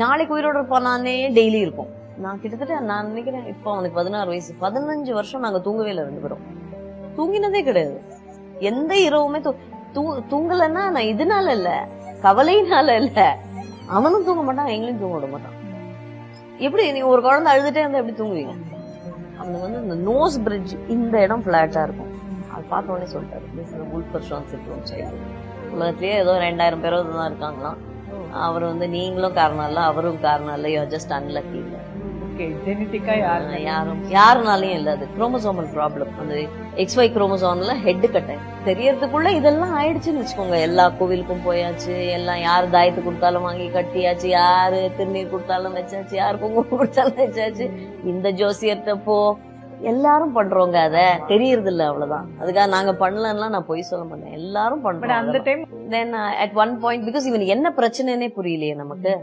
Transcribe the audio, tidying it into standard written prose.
நாளைக்கு உயிரோட இருப்பானே டெய்லி இருக்கும். நான் கிட்டத்தட்ட நான் நினைக்கிறேன் இப்போ அவனுக்கு 16 வயசு, 15 வருஷம் நாங்க தூங்கவே இல்லை 2 பேரும். தூங்கினதே கிடையாது. எந்த இரவுமே தூங்கலன்னா நான் இதனால இல்ல, கவலையினால இல்ல. அவனும் தூங்க மாட்டான், எங்களையும் தூங்க விட மாட்டான். எப்படி நீங்க ஒரு குழந்தை அழுதுட்டே இருந்தா எப்படி தூங்குவீங்க? அவனுக்கு வந்து இந்த நோஸ் பிரிட்ஜ் இந்த இடம் பிளாட்டா இருக்கும். அது பார்த்த உடனே சொல்லிட்டாரு, உலகத்திலேயே ஏதோ 2000 பேரோ தான் இருக்காங்களாம். அவர் வந்து நீங்களும் காரணம் இல்ல, அவரும் காரணம் இல்ல, யூ ஆர் ஜஸ்ட் அன்லக்கி. இல்ல ஜெனட்டிக்கா யாருனாலையும் இல்ல, அது குரோமோசோமல் ப்ராப்ளம். அந்த XY குரோமோசோம்ல ஹெட் கட்டை தெரியறதுக்குள்ள இதெல்லாம் ஆயிடுச்சுன்னு வச்சுக்கோங்க. எல்லா கோவிலுக்கும் போயாச்சு, எல்லாம் யாரு தாயத்து கொடுத்தாலும் வாங்கி கட்டியாச்சு, யாரு திருநீர் கொடுத்தாலும் வச்சாச்சு, யாரு குங்குமம் கொடுத்தாலும் வச்சாச்சு. இந்த ஜோசியர்கிட்ட போ, எல்லாரும் பண்றோங்க, அத தெரியறது இல்ல, அவ்வளவுதான். அதுக்காக நாங்க பண்ணலன்னா நான் பொய் சொல்ல மாட்டேன், எல்லாரும் பண்றோம். அந்த time then at one point, because இவனுக்கு என்ன பிரச்சனைன்னே புரியலையே நமக்கு.